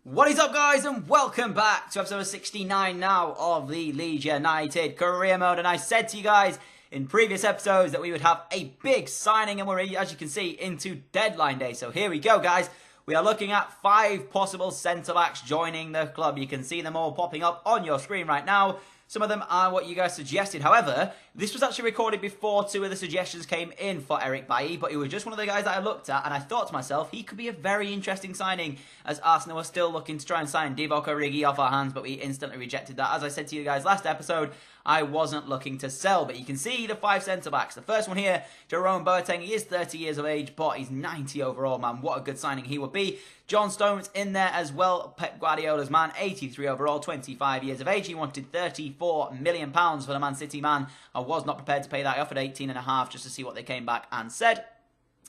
What is up, guys, and welcome back to episode 69 now of the Leeds United career mode. And I said to you guys in previous episodes that we would have a big signing, and we're, as you can see, into deadline day. So here we go, guys. We are looking at 5 possible centre-backs joining the club. You can see them all popping up on your screen right now. Some of them are what you guys suggested. However, this was actually recorded before 2 of the suggestions came in for Eric Bailly, but he was just one of the guys that I looked at, and I thought to myself, he could be a very interesting signing, as Arsenal were still looking to try and sign Divock Origi off our hands, but we instantly rejected that. As I said to you guys last episode, I wasn't looking to sell, but you can see the 5 centre-backs. The first one here, Jerome Boateng. He is 30 years of age, but he's 90 overall, man. What a good signing he would be. John Stones in there as well. Pep Guardiola's man, 83 overall, 25 years of age. He wanted £34 million for the Man City man. I was not prepared to pay that. I offered 18.5 just to see what they came back and said.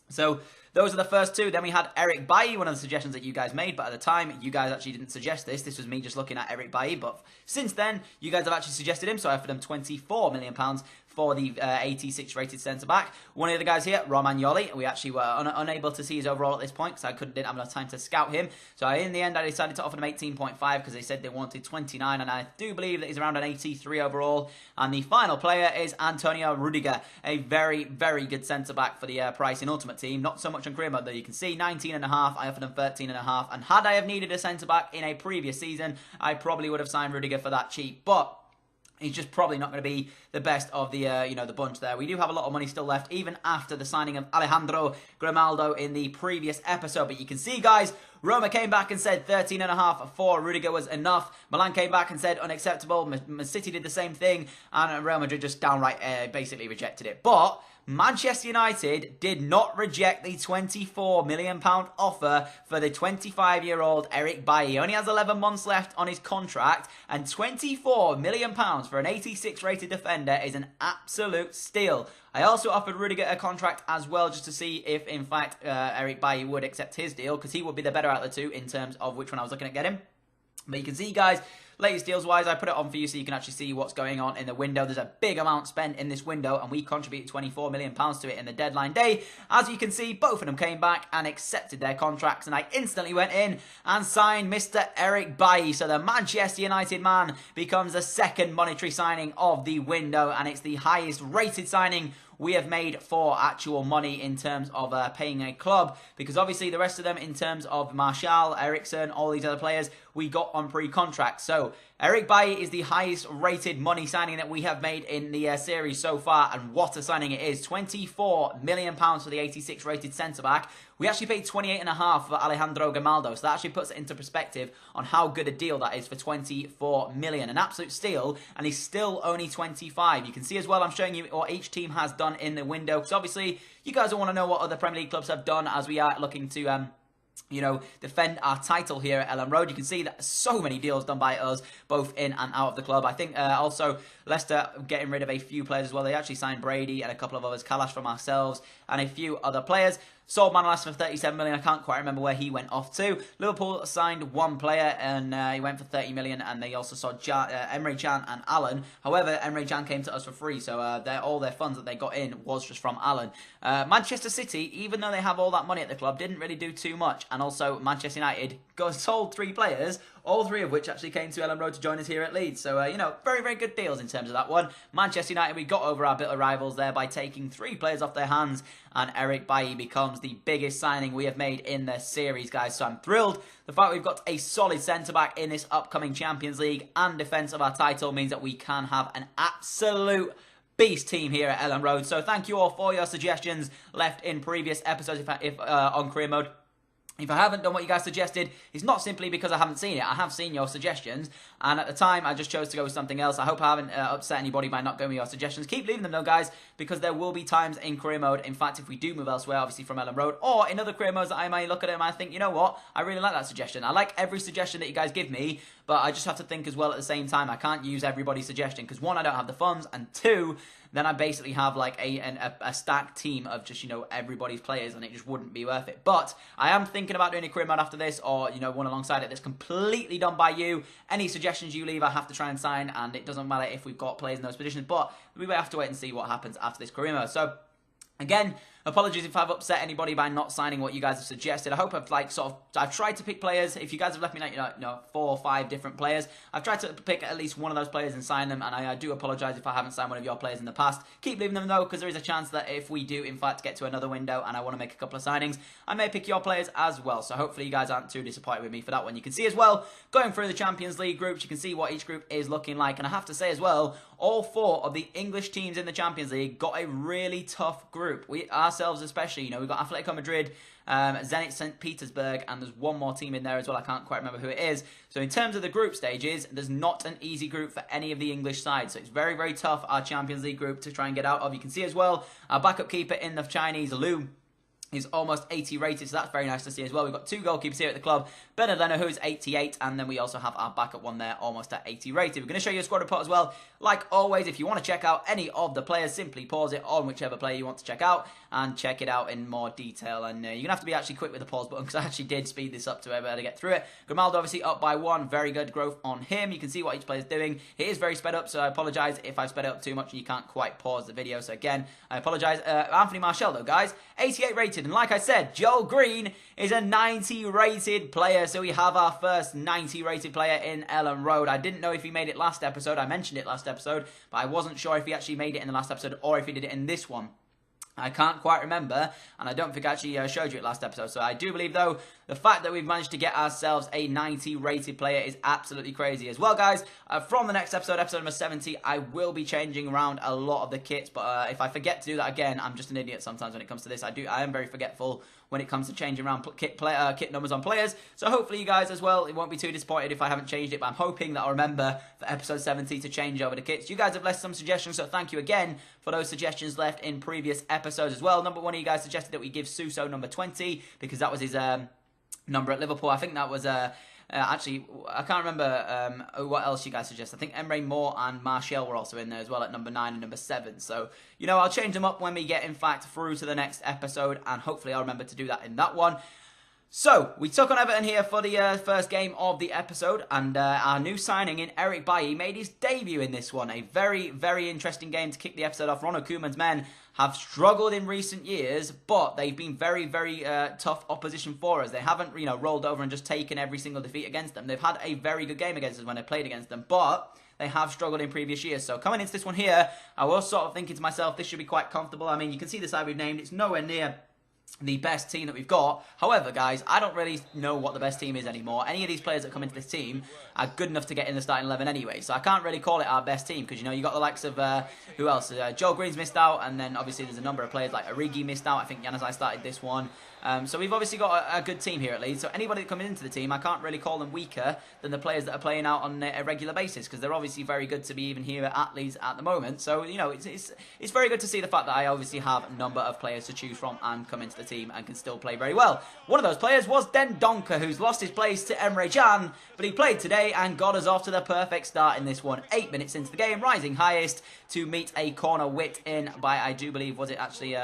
So those are the first 2. Then we had Eric Bailly, one of the suggestions that you guys made, but at the time, you guys actually didn't suggest this. This was me just looking at Eric Bailly, but since then, you guys have actually suggested him, so I offered him £24 million for the 86 rated centre-back. One of the guys here, Romagnoli, we actually were unable to see his overall at this point because I didn't have enough time to scout him. So in the end, I decided to offer him 18.5 because they said they wanted 29, and I do believe that he's around an 83 overall. And the final player is Antonio Rudiger, a very, very good centre-back for the price in Ultimate Team. Not so much on career mode, though. You can see 19.5, I offered him 13.5, and had I have needed a centre-back in a previous season, I probably would have signed Rudiger for that cheap, but he's just probably not going to be the best of the, the bunch there. We do have a lot of money still left, even after the signing of Alejandro Grimaldo in the previous episode. But you can see, guys, Roma came back and said 13.5 for Rudiger was enough. Milan came back and said unacceptable. Man City did the same thing, and Real Madrid just downright basically rejected it. But Manchester United did not reject the £24 million offer for the 25-year-old Eric Bailly. He only has 11 months left on his contract, and £24 million for an 86 rated defender is an absolute steal. I also offered Rudiger a contract as well, just to see if, in fact, Eric Bailly would accept his deal, because he would be the better out of the 2 in terms of which one I was looking at getting. But you can see, guys, latest deals wise, I put it on for you so you can actually see what's going on in the window. There's a big amount spent in this window, and we contributed £24 million to it in the deadline day. As you can see, both of them came back and accepted their contracts, and I instantly went in and signed Mr. Eric Bailly. So the Manchester United man becomes the second monetary signing of the window, and it's the highest rated signing we have made for actual money in terms of paying a club, because obviously the rest of them, in terms of Martial, Eriksen, all these other players, we got on pre-contract. So Eric Bailly is the highest rated money signing that we have made in the series so far, and what a signing it is. £24 million for the 86 rated centre-back. We actually paid 28.5 for Alejandro Grimaldo, so that actually puts it into perspective on how good a deal that is for 24 million. An absolute steal, and he's still only 25. You can see as well, I'm showing you what each team has done in the window, because obviously you guys will want to know what other Premier League clubs have done, as we are looking to defend our title here at Ellen Road. You can see that so many deals done by us, both in and out of the club. I think also Leicester getting rid of a few players as well. They actually signed Brady and a couple of others, Kalash from ourselves, and a few other players. Sold Manolas for 37 million. I can't quite remember where he went off to. Liverpool signed one player, and he went for 30 million, and they also saw Emre Can and Allen. However, Emre Can came to us for free, so all their funds that they got in was just from Allen. Manchester City, even though they have all that money at the club, didn't really do too much. And also, Manchester United sold 3 players, all 3 of which actually came to Ellen Road to join us here at Leeds. So, very, very good deals in terms of that one. Manchester United, we got over our bitter rivals there by taking 3 players off their hands, and Eric Bailly becomes the biggest signing we have made in the series, guys. So I'm thrilled. The fact we've got a solid centre-back in this upcoming Champions League and defence of our title means that we can have an absolute beast team here at Ellen Road. So thank you all for your suggestions left in previous episodes if on career mode. If I haven't done what you guys suggested, it's not simply because I haven't seen it. I have seen your suggestions, and at the time, I just chose to go with something else. I hope I haven't upset anybody by not going with your suggestions. Keep leaving them, though, guys, because there will be times in career mode, in fact, if we do move elsewhere, obviously from Ellen Road, or in other career modes that I may look at it and I think, you know what, I really like that suggestion. I like every suggestion that you guys give me, but I just have to think as well at the same time. I can't use everybody's suggestion, because 1, I don't have the funds, and 2, then I basically have like a stacked team of just, everybody's players, and it just wouldn't be worth it. But I am thinking about doing a career mode after this, or, one alongside it that's completely done by you. Any suggestions you leave, I have to try and sign, and it doesn't matter if we've got players in those positions, but we will have to wait and see what happens after this career mode. So, again, Apologies if I've upset anybody by not signing what you guys have suggested. I hope I've I've tried to pick players. If you guys have left me like 4 or 5 different players, I've tried to pick at least one of those players and sign them, and I do apologise if I haven't signed one of your players in the past. Keep leaving them though, because there is a chance that if we do in fact get to another window and I want to make a couple of signings, I may pick your players as well. So hopefully you guys aren't too disappointed with me for that one. You can see as well, going through the Champions League groups, you can see what each group is looking like, and I have to say as well, all 4 of the English teams in the Champions League got a really tough group. We ourselves especially, we've got Atletico Madrid, Zenit St. Petersburg, and there's one more team in there as well. I can't quite remember who it is. So in terms of the group stages, there's not an easy group for any of the English sides. So it's very, very tough, our Champions League group, to try and get out of. You can see as well, our backup keeper in the Chinese, Lu, he's almost 80 rated, so that's very nice to see as well. We've got 2 goalkeepers here at the club. Bernard Leno, who's 88, and then we also have our backup one there, almost at 80 rated. We're going to show you a squad report as well. Like always, if you want to check out any of the players, simply pause it on whichever player you want to check out and check it out in more detail. And you're going to have to be actually quick with the pause button, because I actually did speed this up to be able to get through it. Grimaldo obviously up by 1. Very good growth on him. You can see what each player is doing. It is very sped up, so I apologise if I've sped it up too much and you can't quite pause the video. So again, I apologise. Anthony Martial though, guys, 88 rated. And like I said, Joel Green is a 90 rated player. So we have our first 90 rated player in Ellen Road. I didn't know if he made it last episode. I mentioned it last episode, but I wasn't sure if he actually made it in the last episode or if he did it in this one. I can't quite remember, and I don't think I actually showed you it last episode. So I do believe, though, the fact that we've managed to get ourselves a 90 rated player is absolutely crazy as well, guys. From the next episode, episode number 70, I will be changing around a lot of the kits, but if I forget to do that again, I'm just an idiot sometimes when it comes to this. I am very forgetful when it comes to changing around kit numbers on players. So hopefully you guys as well, it won't be too disappointed if I haven't changed it, but I'm hoping that I'll remember for episode 70 to change over the kits. You guys have left some suggestions, so thank you again for those suggestions left in previous episodes as well. Number 1 of you guys suggested that we give Suso number 20 because that was his number at Liverpool. I think that was actually, I can't remember what else you guys suggested. I think Emre Moore and Martial were also in there as well at number 9 and number 7. So, I'll change them up when we get, in fact, through to the next episode, and hopefully I'll remember to do that in that one. So, we took on Everton here for the first game of the episode, and our new signing in Eric Bailly made his debut in this one. A very, very interesting game to kick the episode off. Ronald Koeman's men have struggled in recent years, but they've been very, very tough opposition for us. They haven't, rolled over and just taken every single defeat against them. They've had a very good game against us when they played against them, but they have struggled in previous years. So coming into this one here, I was sort of thinking to myself, this should be quite comfortable. I mean, you can see the side we've named. It's nowhere near the best team that we've got. However, guys, I don't really know what the best team is anymore. Any of these players that come into this team are good enough to get in the starting 11 anyway, so I can't really call it our best team, because, you got the likes of, who else? Joel Green's missed out, and then obviously there's a number of players like Origi missed out. I think Januzaj started this one. So we've obviously got a good team here at Leeds. So anybody that comes into the team, I can't really call them weaker than the players that are playing out on a regular basis, because they're obviously very good to be even here at Leeds at the moment. So, it's very good to see the fact that I obviously have a number of players to choose from and come into the team and can still play very well. One of those players was Dendoncker, who's lost his place to Emre Can, but he played today and got us off to the perfect start in this one. 8 minutes into the game, rising highest to meet a corner whipped in by, I do believe, was it actually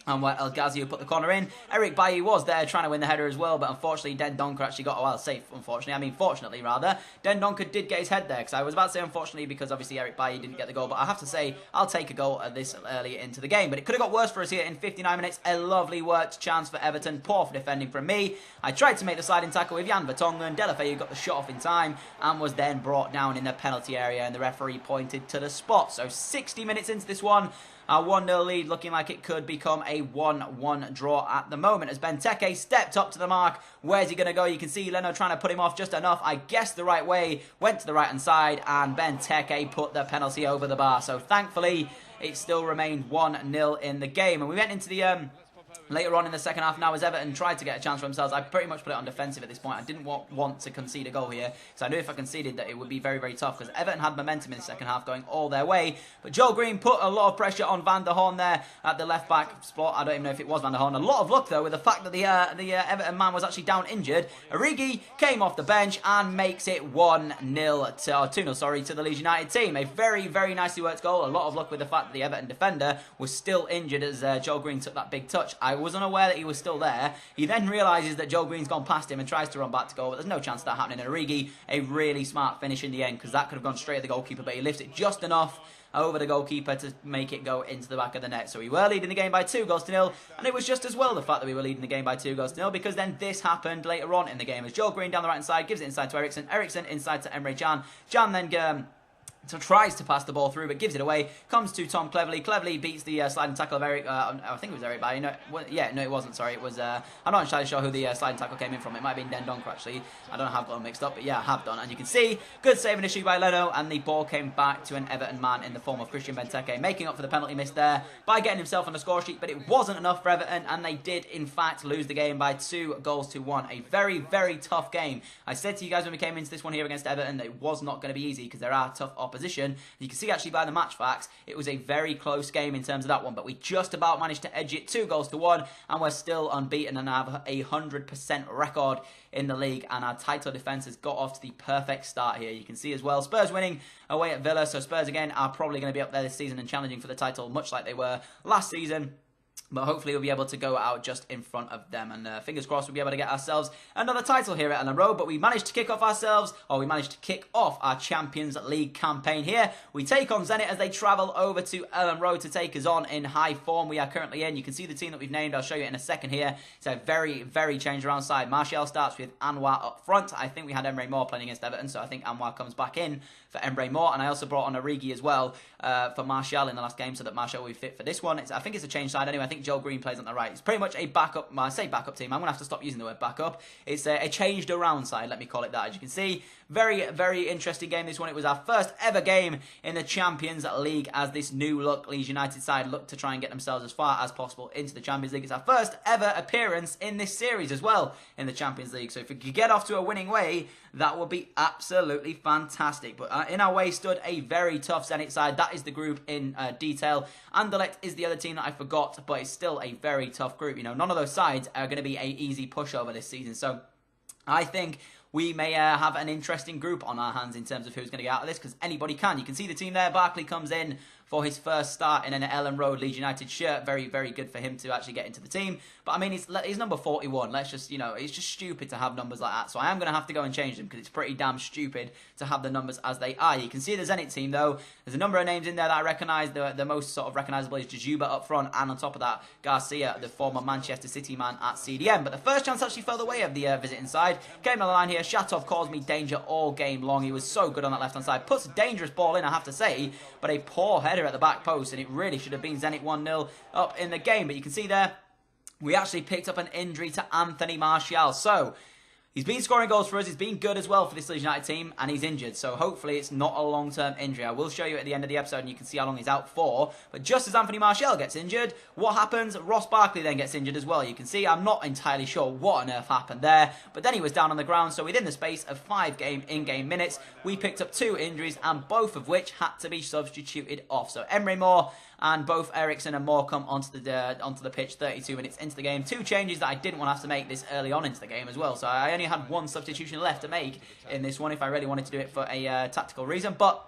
and El Ghazi who put the corner in. Eric Bailly was there trying to win the header as well, but unfortunately Dendoncker actually got, well, safe, unfortunately. I mean, fortunately, rather. Dendoncker did get his head there, because I was about to say unfortunately because obviously Eric Bailly didn't get the goal, but I have to say, I'll take a goal at this early into the game. But it could have got worse for us here in 59 minutes. A lovely worked chance for Everton. Poor for defending from me. I tried to make the sliding tackle with Jan Vertonghen. Delafeu got the shot off in time and was then brought down in the penalty area, and the referee pointed to the spot. So 60 minutes into this one, our 1-0 lead looking like it could become a 1-1 draw at the moment, as Benteke stepped up to the mark. Where's he going to go? You can see Leno trying to put him off just enough. I guessed the right way, went to the right-hand side, and Benteke put the penalty over the bar. So thankfully, it still remained 1-0 in the game. And we went into the later on in the second half now, as Everton tried to get a chance for themselves. I pretty much put it on defensive at this point. I didn't want to concede a goal here, so I knew if I conceded that it would be very, very tough, because Everton had momentum in the second half going all their way. But Joel Green put a lot of pressure on Van der Horn there at the left-back spot. I don't even know if it was Van der Horn. A lot of luck, though, with the fact that the Everton man was actually down injured. Origi came off the bench and makes it 1-0 to, or 2-0, sorry, to the Leeds United team. A very, very nicely worked goal. A lot of luck with the fact that the Everton defender was still injured as Joel Green took that big touch I was unaware that he was still there. He then realises that Joe Green's gone past him and tries to run back to goal, but there's no chance of that happening. And Origi, a really smart finish in the end, because that could have gone straight at the goalkeeper, but he lifts it just enough over the goalkeeper to make it go into the back of the net. So we were leading the game by 2-0, and it was just as well the fact that we were leading the game by 2-0, because then this happened later on in the game as Joe Green down the right hand side gives it inside to Eriksen. Eriksen inside to Emre Can. Can then tries to pass the ball through, but gives it away. Comes to Tom Cleverley. Cleverley beats the sliding tackle of Eric. I think it was Eric Bailly. No, it wasn't. Sorry, it was. I'm not entirely sure who the sliding tackle came in from. It might have been Dendonk, actually. I don't know how I've got them mixed up, but yeah, I have done. And you can see, good save initially by Leno, and the ball came back to an Everton man in the form of Christian Benteke, making up for the penalty miss there by getting himself on the score sheet. But it wasn't enough for Everton, and they did, in fact, lose the game by 2-1. A very, very tough game. I said to you guys when we came into this one here against Everton that it was not going to be easy because there are tough opposition. You can see actually by the match facts, it was a very close game in terms of that one, but we just about managed to edge it 2-1, and we're still unbeaten and have a 100% record in the league, and our title defence has got off to the perfect start here. You can see as well, Spurs winning away at Villa, so Spurs again are probably going to be up there this season and challenging for the title, much like they were last season. But hopefully we'll be able to go out just in front of them. And fingers crossed we'll be able to get ourselves another title here at Ellen Road. But we managed to kick off our Champions League campaign here. We take on Zenit as they travel over to Ellen Road to take us on in high form we are currently in. You can see the team that we've named. I'll show you in a second here. It's a very, very changed around side. Martial starts with Anwar up front. I think we had Emre Moore playing against Everton, so I think Anwar comes back in for Emre Moore. And I also brought on Origi as well for Martial in the last game, so that Martial will be fit for this one. I think it's a change side anyway. I think Joe Green plays on the right. It's pretty much a backup, I say backup team. I'm going to have to stop using the word backup. It's a changed around side, let me call it that. As you can see, very, very interesting game this one. It was our first ever game in the Champions League as this new look Leeds United side look to try and get themselves as far as possible into the Champions League. It's our first ever appearance in this series as well in the Champions League. So if we could get off to a winning way, that would be absolutely fantastic. But in our way stood a very tough Zenit side. That is the group in detail. Anderlecht is the other team that I forgot, but it's still a very tough group. You know, none of those sides are going to be an easy pushover this season. So I think we may have an interesting group on our hands in terms of who's going to get out of this, because anybody can. You can see the team there. Barkley comes in for his first start in an Ellen Road Leeds United shirt. Very, very good for him to actually get into the team. But I mean, he's number 41. Let's just, you know, it's just stupid to have numbers like that. So I am going to have to go and change them because it's pretty damn stupid to have the numbers as they are. You can see the Zenit team though. There's a number of names in there that I recognise. The most sort of recognisable is Jujuba up front, and on top of that, Garcia, the former Manchester City man at CDM. But the first chance actually fell the way of the visiting side. Came on the line here. Shatov caused me danger all game long. He was so good on that left-hand side. Puts a dangerous ball in, I have to say, but a poor header at the back post, and it really should have been Zenit 1-0 up in the game. But you can see there, we actually picked up an injury to Anthony Martial. So he's been scoring goals for us. He's been good as well for this Leeds United team, and he's injured. So hopefully it's not a long-term injury. I will show you at the end of the episode, and you can see how long he's out for. But just as Anthony Martial gets injured, what happens? Ross Barkley then gets injured as well. You can see I'm not entirely sure what on earth happened there, but then he was down on the ground. So within the space of 5 in-game minutes, we picked up 2 injuries, and both of which had to be substituted off. So Emre Moore and both Eriksen and Moore come onto the pitch 32 minutes into the game. 2 changes that I didn't want to have to make this early on into the game as well. So I only had 1 substitution left to make in this one if I really wanted to do it for a tactical reason. But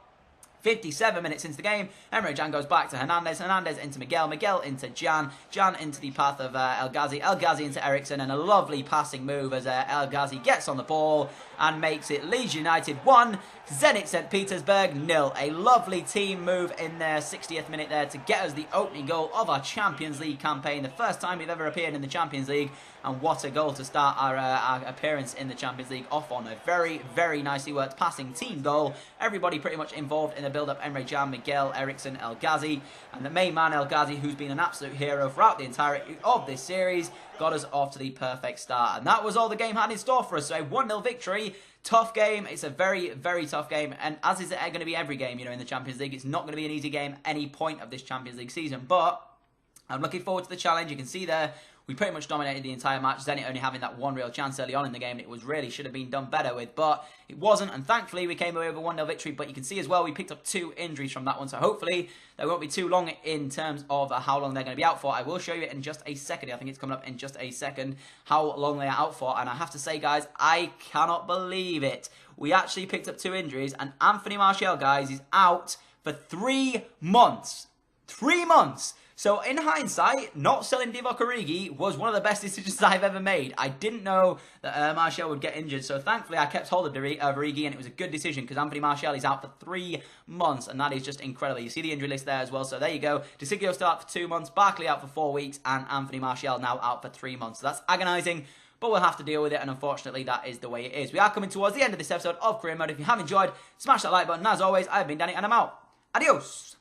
57 minutes into the game, Emre Can goes back to Hernandez, Hernandez into Miguel, Miguel into Can, Can into the path of El Ghazi, El Ghazi into Eriksen, and a lovely passing move as El Ghazi gets on the ball and makes it Leeds United 1, Zenit St. Petersburg 0. A lovely team move in their 60th minute there to get us the opening goal of our Champions League campaign, the first time we've ever appeared in the Champions League, and what a goal to start our appearance in the Champions League off on. A very, very nicely worked passing team goal. Everybody pretty much involved in the build-up. Emre Can, Miguel, Eriksen, El Ghazi, and the main man El Ghazi, who's been an absolute hero throughout the entirety of this series, got us off to the perfect start. And that was all the game had in store for us. So a 1-0 victory. Tough game. It's a very, very tough game. And as is going to be every game, you know, in the Champions League, it's not going to be an easy game any point of this Champions League season. But I'm looking forward to the challenge. You can see there, we pretty much dominated the entire match. Zenit only having that 1 real chance early on in the game. It was really should have been done better with, but it wasn't. And thankfully, we came away with a 1-0 victory. But you can see as well, we picked up 2 injuries from that one. So hopefully, they won't be too long in terms of how long they're going to be out for. I will show you it in just a second. I think it's coming up in just a second how long they are out for. And I have to say, guys, I cannot believe it. We actually picked up 2 injuries. And Anthony Martial, guys, is out for 3 months. 3 months. So in hindsight, not selling Divock Origi was one of the best decisions I've ever made. I didn't know that Martial would get injured, so thankfully I kept hold of Origi, and it was a good decision because Anthony Martial is out for 3 months, and that is just incredible. You see the injury list there as well, so there you go. De Sigio still out for 2 months, Barkley out for 4 weeks, and Anthony Martial now out for 3 months. So that's agonising, but we'll have to deal with it, and unfortunately that is the way it is. We are coming towards the end of this episode of Career Mode. If you have enjoyed, smash that like button. As always, I've been Danny, and I'm out. Adios!